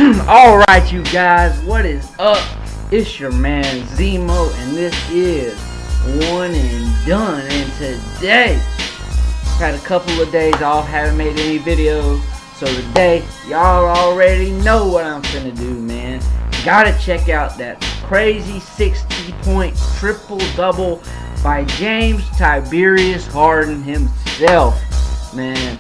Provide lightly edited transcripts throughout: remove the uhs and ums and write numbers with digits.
Alright, you guys, what is up? It's your man Zemo, and this is 1'NDONE. And today, had a couple of days off, haven't made any videos. So today, y'all already know what I'm finna do, man. Gotta check out that crazy 60-point triple-double by James Tiberius Harden himself, man.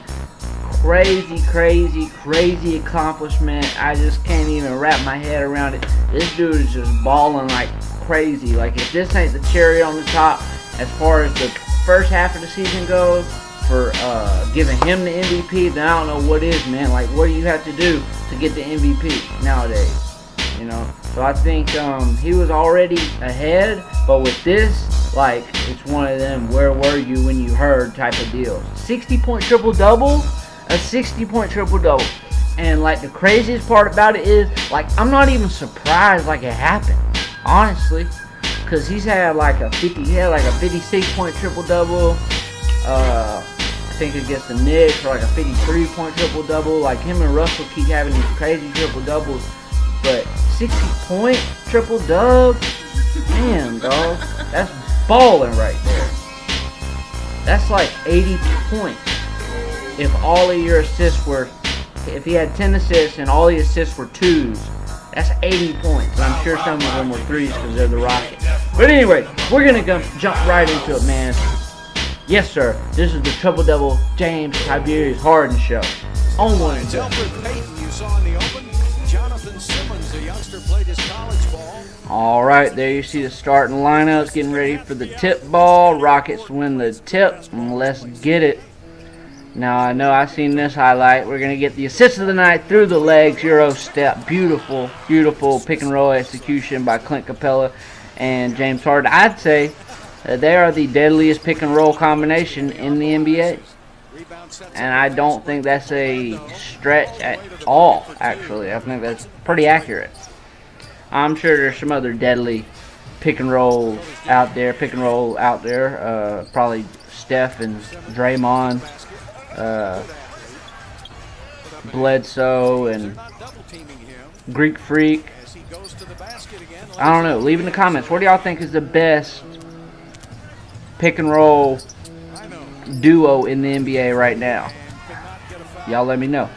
Crazy accomplishment. I just can't even wrap my head around it. This dude is just balling like crazy. Like, if this ain't the cherry on the top as far as the first half of the season goes for giving him the MVP, then I don't know what is, man. Like, what do you have to do to get the MVP nowadays? You know? So I think he was already ahead, but with this, like, it's one of them where were you when you heard type of deals. 60-point triple-double? A 60-point triple-double. And, like, the craziest part about it is, like, I'm not even surprised, like, it happened, honestly, because he had like a 56-point triple-double, I think against the Knicks, or like a 53-point triple-double. Like, him and Russell keep having these crazy triple-doubles, but 60-point triple-dub, man, dog, that's balling right there. That's like 80 points. If all of your assists were, if he had 10 assists and all the assists were 2s, that's 80 points. And I'm sure some of them were 3s because they're the Rockets. But anyway, we're going to jump right into it, man. Yes, sir. This is the triple-double James Tiberius Harden show. On 1'NDONE. Alright, there you see the starting lineups getting ready for the tip ball. Rockets win the tip. Let's get it. Now, I know I've seen this highlight. We're going to get the assist of the night through the legs, Euro step. Beautiful pick and roll execution by Clint Capella and James Harden. I'd say they are the deadliest pick and roll combination in the NBA. And I don't think that's a stretch at all, actually. I think that's pretty accurate. I'm sure there's some other deadly pick and roll out there. Probably Steph and Draymond. Bledsoe and Greek Freak. I don't know. Leave in the comments. What do y'all think is the best pick and roll duo in the NBA right now? Y'all let me know.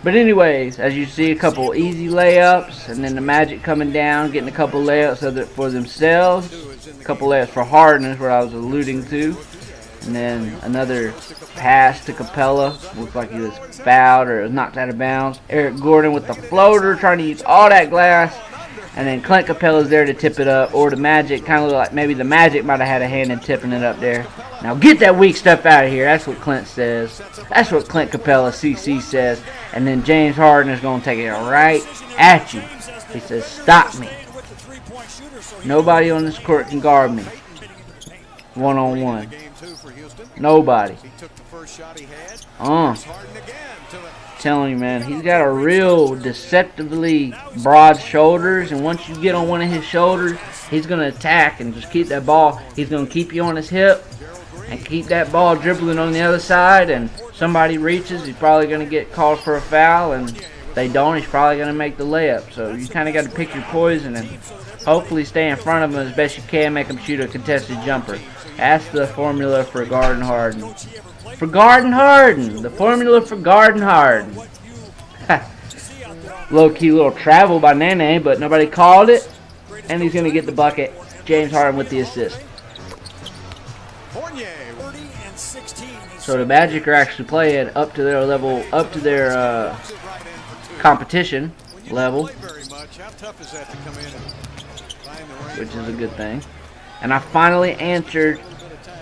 But anyways, as you see, a couple easy layups, and then the Magic coming down, getting a couple layups for themselves. A couple layups for Harden is what I was alluding to. And then another pass to Capella. Looked like he was fouled or was knocked out of bounds. Eric Gordon with the floater, trying to use all that glass. And then Clint Capella's there to tip it up. Or the Magic, kind of look like maybe the Magic might have had a hand in tipping it up there. Now get that weak stuff out of here. That's what Clint says. That's what Clint Capella, CC, says. And then James Harden is going to take it right at you. He says, stop me. Nobody on this court can guard me. One-on-one. Nobody. Telling you, man, he's got a real deceptively broad shoulders, and once you get on one of his shoulders, he's going to attack and just keep that ball. He's going to keep you on his hip and keep that ball dribbling on the other side, and somebody reaches, he's probably going to get called for a foul, and if they don't, he's probably going to make the layup. So you kind of got to pick your poison and hopefully stay in front of him as best you can, make him shoot a contested jumper. That's the formula for Garden Harden. For Garden Harden. The formula for Garden Harden. Low-key little travel by Nene, but nobody called it. And he's going to get the bucket. James Harden with the assist. So the Magic are actually playing up to their level, up to their competition level. Which is a good thing. And I finally answered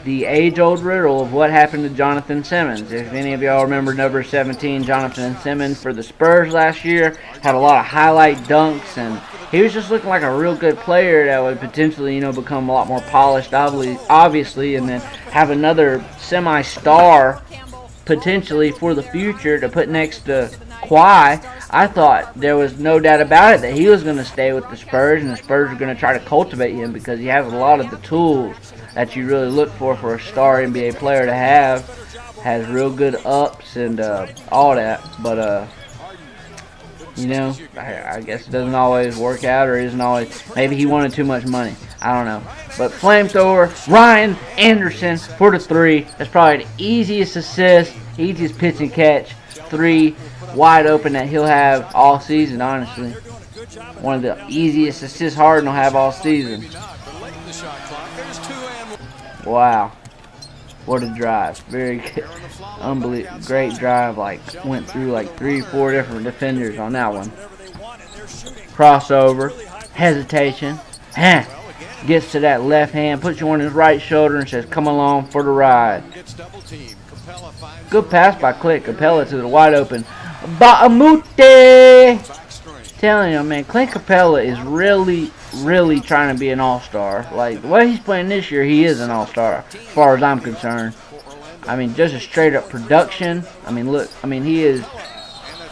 the age-old riddle of what happened to Jonathan Simmons. If any of y'all remember number 17, Jonathan Simmons for the Spurs last year, had a lot of highlight dunks, and he was just looking like a real good player that would potentially, you know, become a lot more polished, obviously, and then have another semi-star potentially for the future to put next to Kawhi. I thought there was no doubt about it that he was going to stay with the Spurs, and the Spurs were going to try to cultivate him because he has a lot of the tools that you really look for a star NBA player to have. Has real good ups and all that. But You know, I guess it doesn't always work out, or isn't always. Maybe he wanted too much money. I don't know. But flamethrower, Ryan Anderson for the 3. That's probably the easiest assist, easiest pitch and catch. 3 wide open that he'll have all season, honestly. One of the easiest assists Harden will have all season. Wow. What a drive. Very good. Unbelievable. Great drive. Like, went through like 3 or 4 different defenders on that one. Crossover. Hesitation. Gets to that left hand. Puts you on his right shoulder and says, come along for the ride. Good pass by Clint Capella to the wide open Baamute. Telling you, man, Clint Capella is really trying to be an all-star. Like, the way he's playing this year, he is an all-star, as far as I'm concerned. I mean, just a straight-up production. I mean, look, I mean, he's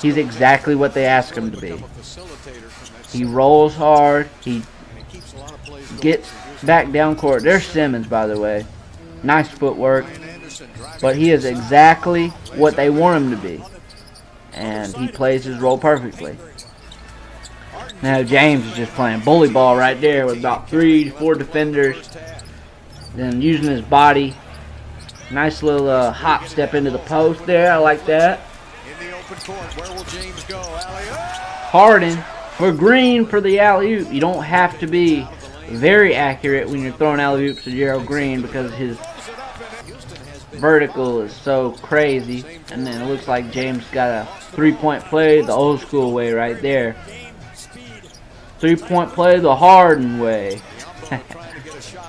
exactly what they ask him to be. He rolls hard. He gets back down court. There's Simmons, by the way. Nice footwork. But he is exactly what they want him to be. And he plays his role perfectly. Now James is just playing bully ball right there with about 3 to 4 defenders. Then using his body. Nice little hop step into the post there. I like that. Harden for Green for the alley-oop. You don't have to be very accurate when you're throwing alley-oops to Gerald Green because his vertical is so crazy. And then it looks like James got a 3-point play the old school way right there. 3-point play the Harden way.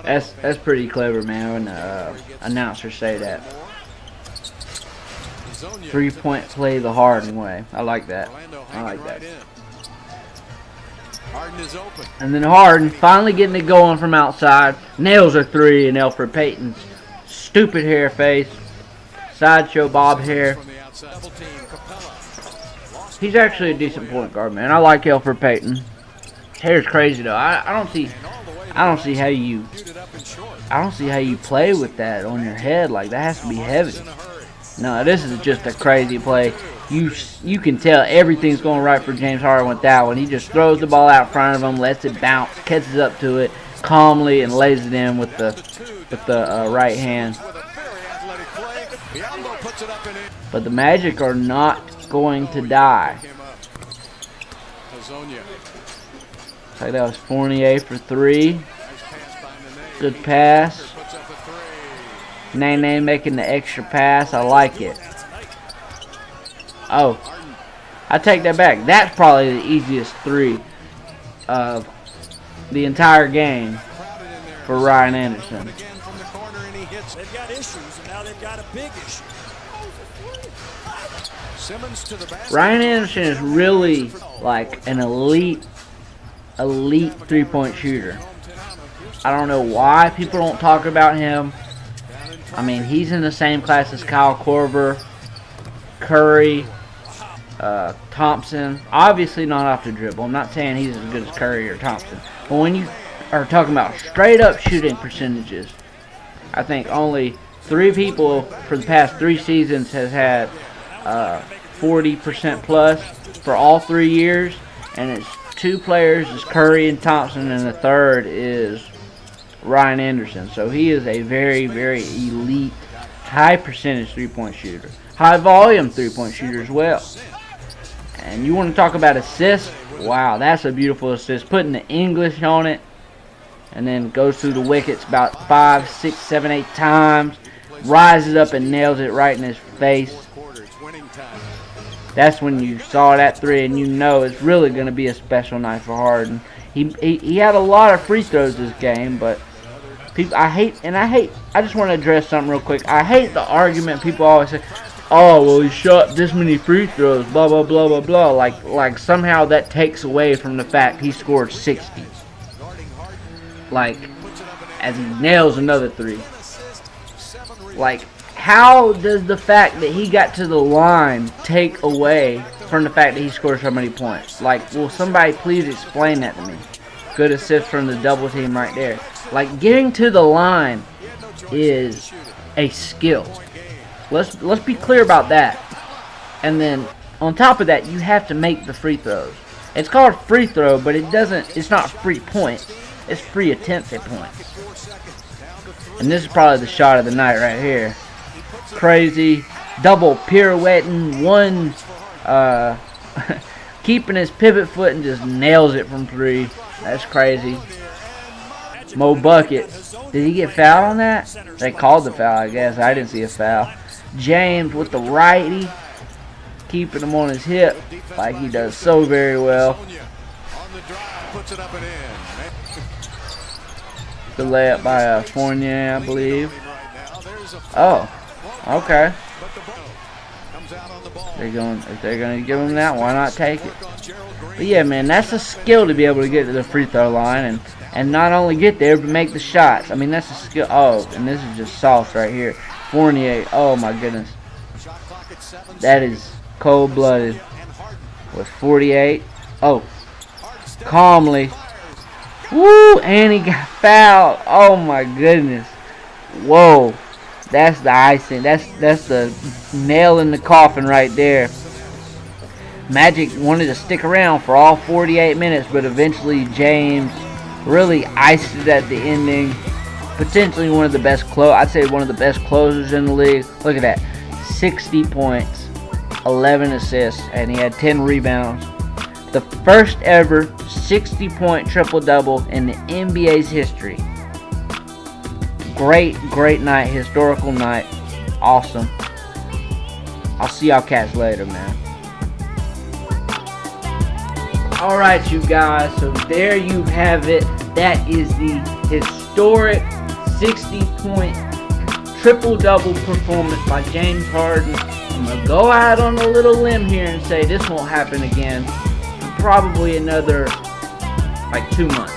That's pretty clever, man, when announcers say that. 3-point play the Harden way. I like that. I like that. And then Harden finally getting it going from outside. Nails a 3 in Elfrid Payton's stupid hair face. Sideshow bob hair. He's actually a decent point guard, man. I like Elfrid Payton. Hair's crazy though. I don't see how you play with that on your head. Like, that has to be heavy. No, this is just a crazy play. You can tell everything's going right for James Harden with that one. He just throws the ball out in front of him, lets it bounce, catches up to it calmly, and lays it in with the right hand. But the Magic are not going to die. Like that was Fournier for 3. Good pass. Nene making the extra pass. I like it. Oh, I take that back. That's probably the easiest 3 of the entire game for Ryan Anderson. They've got issues, and now they've got a big issue. Ryan Anderson is really like an elite 3-point shooter. I don't know why people don't talk about him. I mean, he's in the same class as Kyle Korver, Curry, Thompson. Obviously not off the dribble. I'm not saying he's as good as Curry or Thompson. But when you are talking about straight up shooting percentages, I think only 3 people for the past 3 seasons has had 40% plus for all 3 years. And it's 2 players is Curry and Thompson, and the third is Ryan Anderson. So he is a very, very elite, high percentage 3-point shooter. High volume 3-point shooter as well. And you want to talk about assists? Wow, that's a beautiful assist. Putting the English on it. And then goes through the wickets about 5, 6, 7, 8 times. Rises up and nails it right in his face. That's when you saw that 3 and you know it's really going to be a special night for Harden. He had a lot of free throws this game, but people, I just want to address something real quick. I hate the argument people always say, oh, well, he shot this many free throws, blah, blah, blah, blah, blah. Like somehow that takes away from the fact he scored 60. Like, as he nails another 3. Like, how does the fact that he got to the line take away from the fact that he scored so many points? Like, will somebody please explain that to me? Good assist from the double team right there. Like, getting to the line is a skill. Let's be clear about that. And then on top of that, you have to make the free throws. It's called free throw, but it's not free points. It's free attempts at points. And this is probably the shot of the night right here. Crazy. Double pirouetting. One keeping his pivot foot and just nails it from 3. That's crazy. Mo Buckets. Did he get fouled on that? They called the foul, I guess. I didn't see a foul. James with the righty. Keeping him on his hip like he does so very well. The layup by Fournier, I believe. Oh, okay. If they're going to give him that, why not take it? But yeah, man, that's a skill to be able to get to the free throw line and not only get there, but make the shots. I mean, that's a skill. Oh, and this is just sauce right here. Fournier, oh my goodness. That is cold-blooded with 48. Oh, calmly. Woo, and he got fouled. Oh my goodness. Whoa. That's the icing. That's the nail in the coffin right there. Magic wanted to stick around for all 48 minutes, but eventually James really iced it at the ending. Potentially one of the best I'd say one of the best closers in the league. Look at that. 60 points. 11 assists, and he had 10 rebounds. The first ever 60-point triple-double in the NBA's history. Great night, historical night. Awesome. I'll see y'all cats later, man. Alright, you guys, so there you have it. That is the historic 60-point triple-double performance by James Harden. I'm going to go out on a little limb here and say this won't happen again for probably another, 2 months.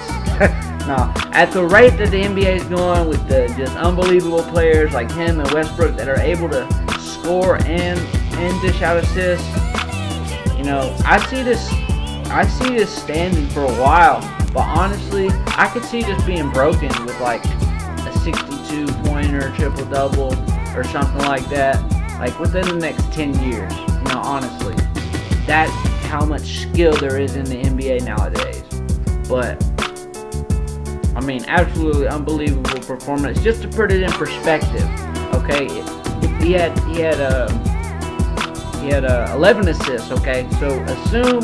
Now, at the rate that the NBA is going with the just unbelievable players like him and Westbrook that are able to score and dish out assists, I see this standing for a while. But honestly, I could see this being broken with a 62-pointer triple-double or something like that. Within the next 10 years, honestly. That's how much skill there is in the NBA nowadays. But, absolutely unbelievable performance. Just to put it in perspective, okay, he had 11 assists, okay? So assume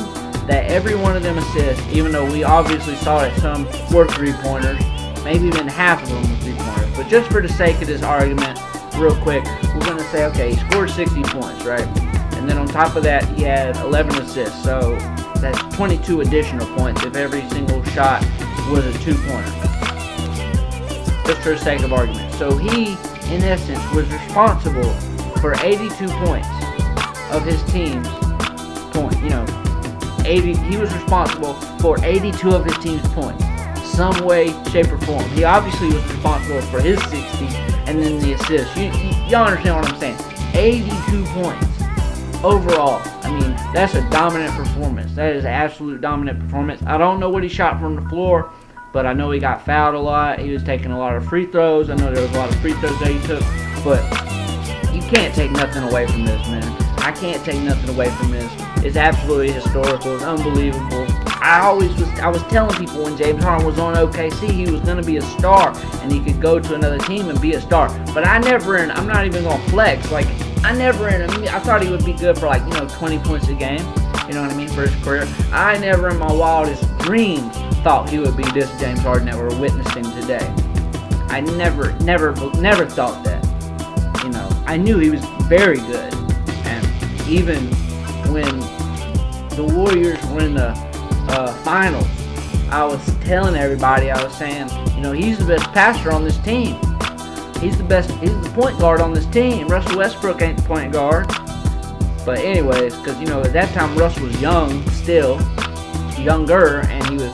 that every one of them assists, even though we obviously saw that some were 3-pointers, maybe even half of them were 3-pointers. But just for the sake of this argument, real quick, we're going to say, okay, he scored 60 points, right? And then on top of that, he had 11 assists. So that's 22 additional points if every single shot was a 2-pointer. Just for the sake of argument. So he, in essence, was responsible for 82 points of his team's points. He was responsible for 82 of his team's points. Some way, shape, or form. He obviously was responsible for his 60 and then the assists. Y'all understand what I'm saying? 82 points overall. That's a dominant performance. That is an absolute dominant performance. I don't know what he shot from the floor, but I know he got fouled a lot. He was taking a lot of free throws. I know there was a lot of free throws that he took, but you can't take nothing away from this, man. I can't take nothing away from this. It's absolutely historical. It's unbelievable. I was telling people when James Harden was on OKC, he was going to be a star and he could go to another team and be a star. But I'm not even going to flex. I thought he would be good for 20 points a game. You know what I mean? For his career. I never in my wildest dreams thought he would be this James Harden that we're witnessing today. I never thought that. I knew he was very good. And even when the Warriors were in the finals, I was telling everybody, I was saying, he's the best passer on this team. He's the point guard on this team. Russell Westbrook ain't the point guard. But anyways, because, at that time Russ was younger, and he was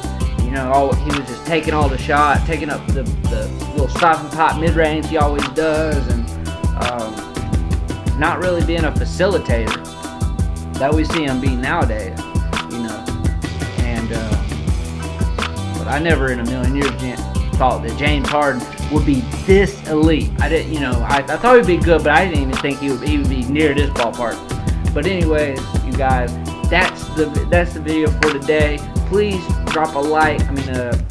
just taking all the shots, taking up the little stop and pop mid-range he always does, and not really being a facilitator that we see him be nowadays, and but I never in a million years thought that James Harden would be this elite. I didn't, I thought he'd be good, but I didn't even think he would be near this ballpark. But anyways, you you guys. That's the video for today. Please drop a like.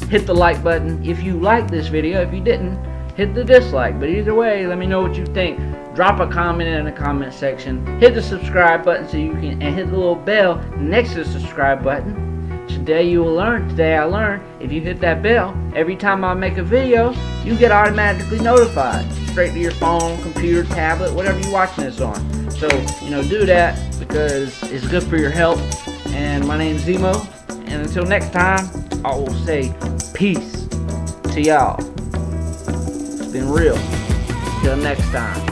Hit the like button if you like this video. If you didn't, hit the dislike. But either way, let me know what you think. Drop a comment in the comment section. Hit the subscribe button and hit the little bell next to the subscribe button. Today you will learn. Today I learned if you hit that bell, every time I make a video, you get automatically notified straight to your phone, computer, tablet, whatever you're watching this on. So, do that because it's good for your health. And my name's Zemo. And until next time, I will say peace to y'all. It's been real. Till next time.